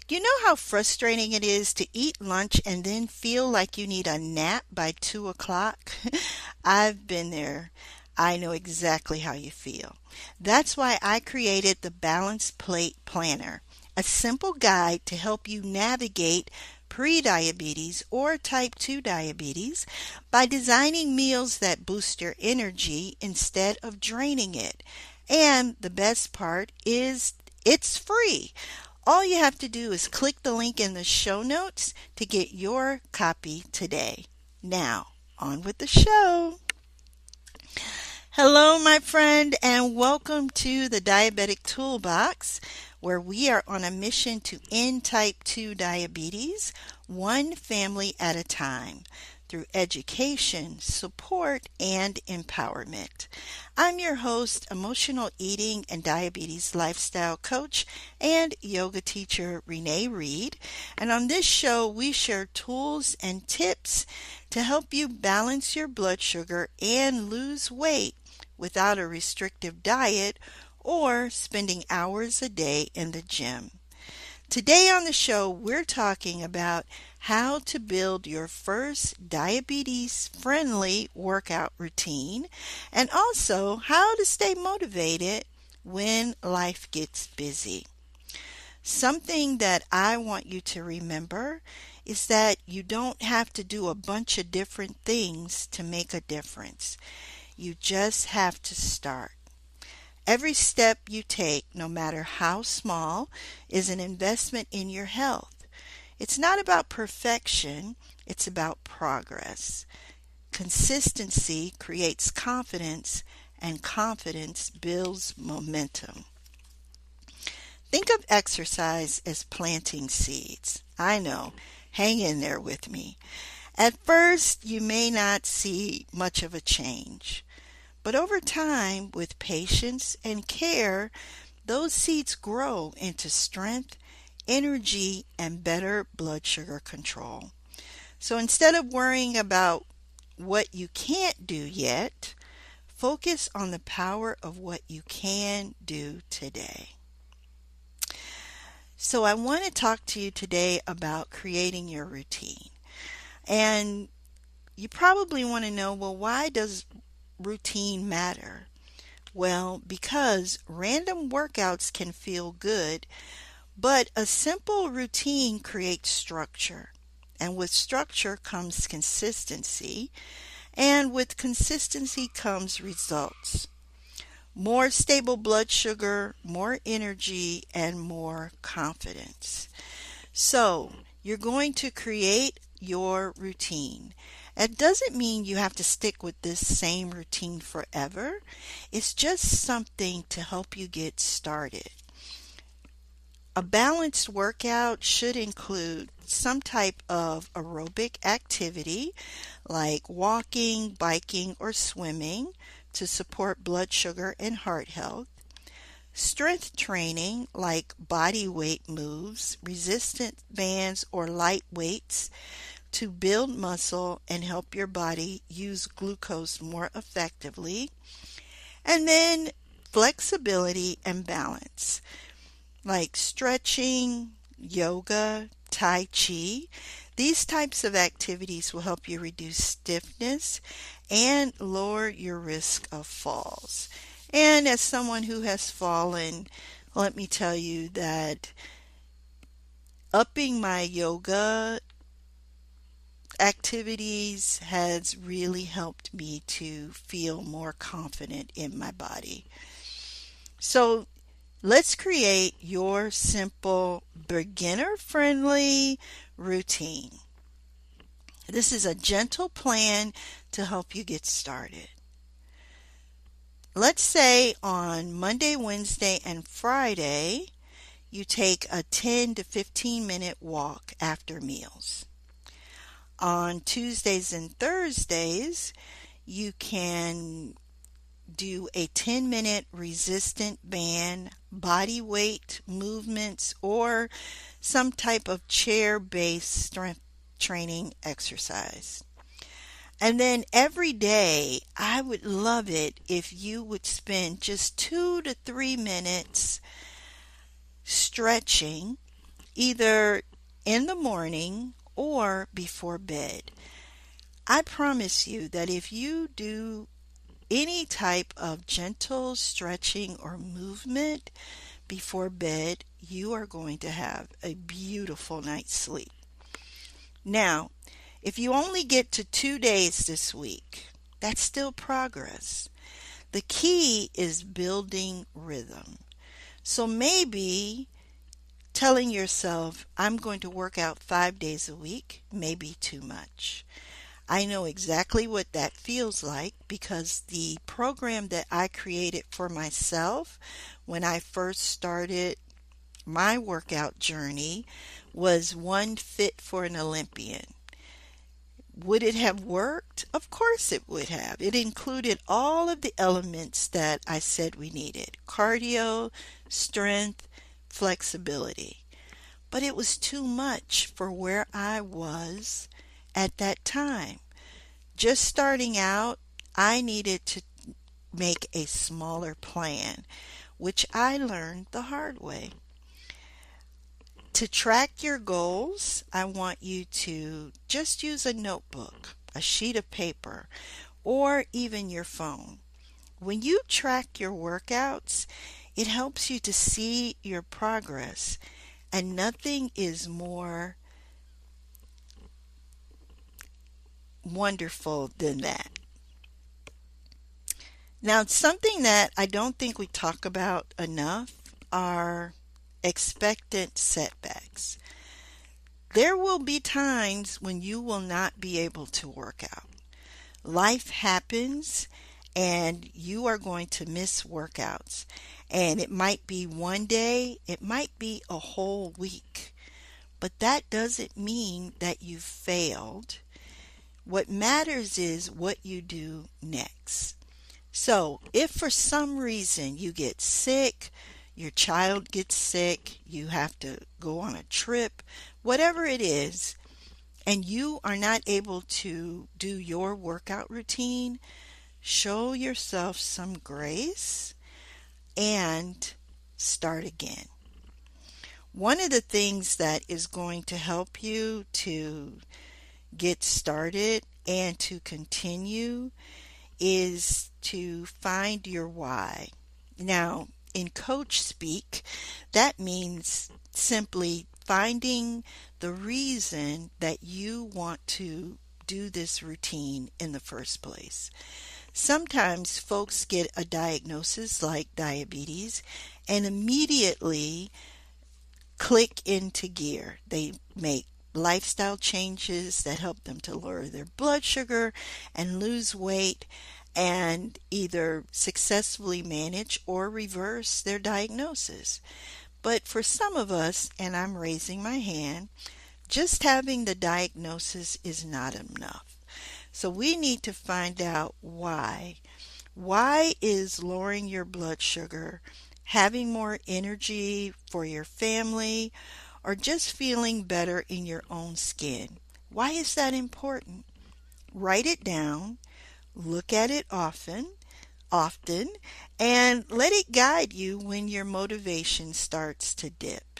You know how frustrating it is to eat lunch and then feel like you need a nap by 2 o'clock? I've been there. I know exactly how you feel. That's why I created the Balanced Plate Planner, a simple guide to help you navigate prediabetes or type 2 diabetes by designing meals that boost your energy instead of draining it. And the best part is it's free. All you have to do is click the link in the show notes to get your copy today. Now, on with the show. Hello, my friend, and welcome to the Diabetic Toolbox, where we are on a mission to end type 2 diabetes, one family at a time, through education, support, and empowerment. I'm your host, emotional eating and diabetes lifestyle coach and yoga teacher Renee Reed. And on this show, we share tools and tips to help you balance your blood sugar and lose weight without a restrictive diet or spending hours a day in the gym. Today on the show, we're talking about how to build your first diabetes-friendly workout routine and also how to stay motivated when life gets busy. Something that I want you to remember is that you don't have to do a bunch of different things to make a difference. You just have to start. Every step you take, no matter how small, is an investment in your health. It's not about perfection, it's about progress. Consistency creates confidence, and confidence builds momentum. Think of exercise as planting seeds. I know, hang in there with me. At first, you may not see much of a change. But over time, with patience and care, those seeds grow into strength, energy, and better blood sugar control. So instead of worrying about what you can't do yet, focus on the power of what you can do today. So I want to talk to you today about creating your routine. And you probably want to know, well, why does routine matter? Well, because random workouts can feel good, but a simple routine creates structure. And with structure comes consistency, and with consistency comes results. More stable blood sugar, more energy, and more confidence. So, you're going to create your routine. It doesn't mean you have to stick with this same routine forever. It's just something to help you get started. A balanced workout should include some type of aerobic activity like walking, biking, or swimming to support blood sugar and heart health. Strength training like body weight moves, resistance bands, or light weights to build muscle and help your body use glucose more effectively. And then flexibility and balance, like stretching, yoga, tai chi. These types of activities will help you reduce stiffness and lower your risk of falls. And as someone who has fallen, let me tell you that upping my yoga activities has really helped me to feel more confident in my body. So let's create your simple, beginner-friendly routine. This is a gentle plan to help you get started. Let's say on Monday, Wednesday, and Friday, you take a 10 to 15 minute walk after meals. On Tuesdays and Thursdays, you can do a 10-minute resistant band, body weight movements, or some type of chair-based strength training exercise. And then every day, I would love it if you would spend just 2 to 3 minutes stretching either in the morning or before bed. I promise you that if you do any type of gentle stretching or movement before bed, you are going to have a beautiful night's sleep. Now, if you only get to 2 days this week, that's still progress. The key is building rhythm. So maybe telling yourself, I'm going to work out 5 days a week may be too much. I know exactly what that feels like because the program that I created for myself when I first started my workout journey was one fit for an Olympian. Would it have worked? Of course it would have. It included all of the elements that I said we needed: cardio, strength, flexibility. But it was too much for where I was at that time. Just starting out, I needed to make a smaller plan, which I learned the hard way. To track your goals, I want you to just use a notebook, a sheet of paper, or even your phone. When you track your workouts, it helps you to see your progress, and nothing is more wonderful than that. Now, something that I don't think we talk about enough are expectant setbacks. There will be times when you will not be able to work out. Life happens and you are going to miss workouts. And it might be one day, it might be a whole week. But that doesn't mean that you failed. What matters is what you do next. So, if for some reason you get sick, your child gets sick, you have to go on a trip, whatever it is, and you are not able to do your workout routine, show yourself some grace and start again. One of the things that is going to help you to get started and to continue is to find your why. Now, in coach speak, that means simply finding the reason that you want to do this routine in the first place. Sometimes folks get a diagnosis like diabetes and immediately click into gear. They make lifestyle changes that help them to lower their blood sugar and lose weight and either successfully manage or reverse their diagnosis. But for some of us, and I'm raising my hand, just having the diagnosis is not enough. So we need to find out why. Why is lowering your blood sugar, having more energy for your family, or just feeling better in your own skin? Why is that important? Write it down, look at it often, and let it guide you when your motivation starts to dip.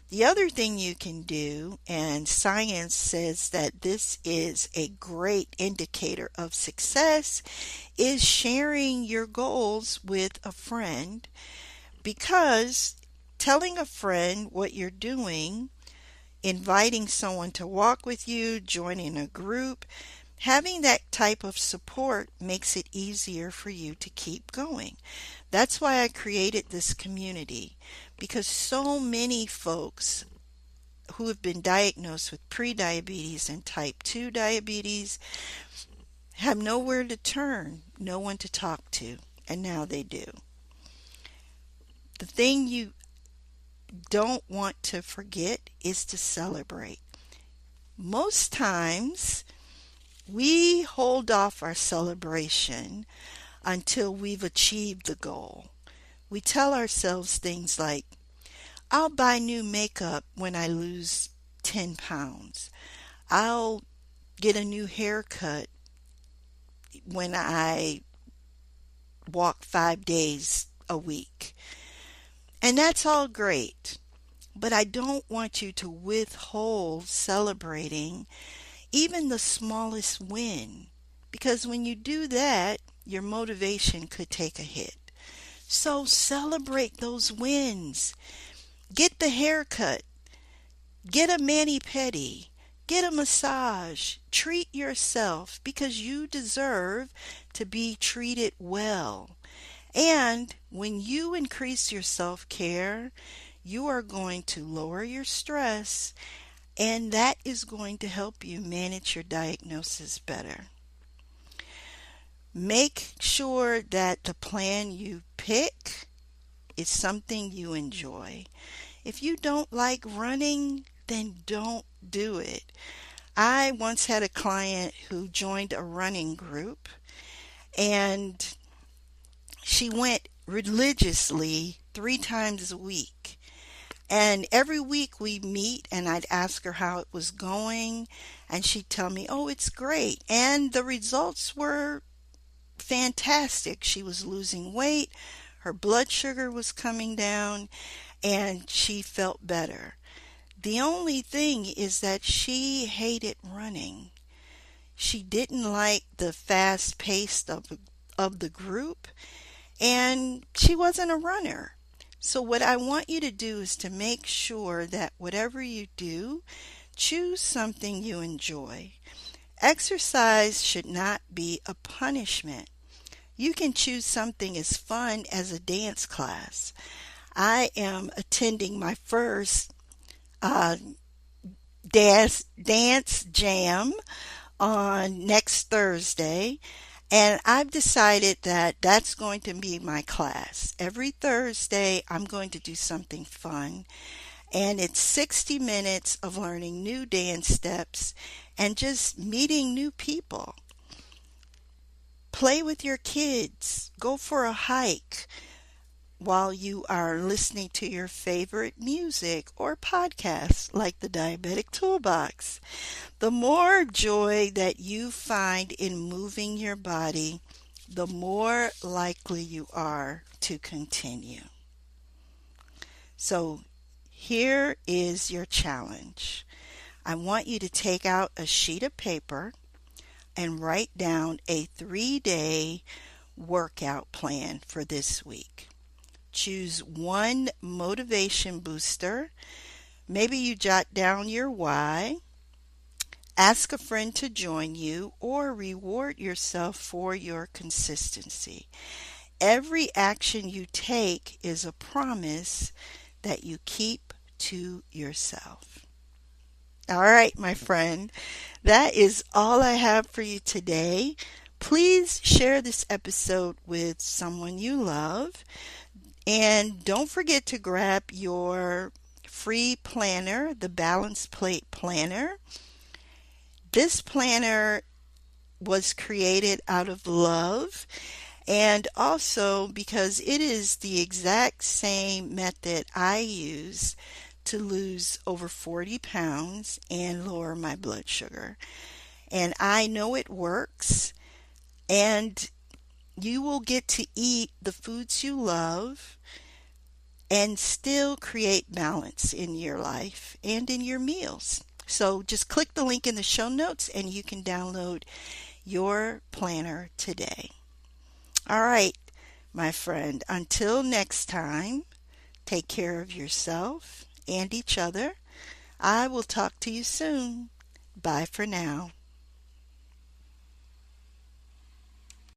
The other thing you can do, and science says that this is a great indicator of success, is sharing your goals with a friend, because telling a friend what you're doing, inviting someone to walk with you, joining a group, having that type of support makes it easier for you to keep going. That's why I created this community, because so many folks who have been diagnosed with prediabetes and type 2 diabetes have nowhere to turn, no one to talk to, and now they do. The thing you don't want to forget is to celebrate. Most times, we hold off our celebration until we've achieved the goal. We tell ourselves things like, I'll buy new makeup when I lose 10 pounds. I'll get a new haircut when I walk 5 days a week. And that's all great. But I don't want you to withhold celebrating even the smallest win, because when you do that, your motivation could take a hit. So celebrate those wins. Get the haircut, get a mani-pedi, get a massage, treat yourself because you deserve to be treated well. And when you increase your self-care, you are going to lower your stress, and that is going to help you manage your diagnosis better. Make sure that the plan you pick is something you enjoy. If you don't like running, then don't do it. I once had a client who joined a running group, and she went religiously 3 times a week. And every week we meet and I'd ask her how it was going, and she'd tell me, "Oh, it's great." And the results were fantastic. She was losing weight, her blood sugar was coming down, and she felt better. The only thing is that she hated running. She didn't like the fast pace of the group, and she wasn't a runner. So what I want you to do is to make sure that whatever you do, choose something you enjoy. Exercise should not be a punishment. You can choose something as fun as a dance class. I am attending my first uh, dance jam on next Thursday, and I've decided that that's going to be my class. Every Thursday, I'm going to do something fun, and it's 60 minutes of learning new dance steps and just meeting new people. Play with your kids. Go for a hike while you are listening to your favorite music or podcasts like the Diabetic Toolbox. The more joy that you find in moving your body, the more likely you are to continue. So here is your challenge. I want you to take out a sheet of paper and write down a 3-day workout plan for this week. Choose one motivation booster. Maybe you jot down your why. Ask a friend to join you or reward yourself for your consistency. Every action you take is a promise that you keep to yourself. All right, my friend, that is all I have for you today. Please share this episode with someone you love. And don't forget to grab your free planner, the Balance Plate Planner. This planner was created out of love, and also because it is the exact same method I use to lose over 40 pounds and lower my blood sugar. And I know it works, and you will get to eat the foods you love and still create balance in your life and in your meals. So just click the link in the show notes and you can download your planner today. All right, my friend, until next time, take care of yourself and each other. I will talk to you soon. Bye for now.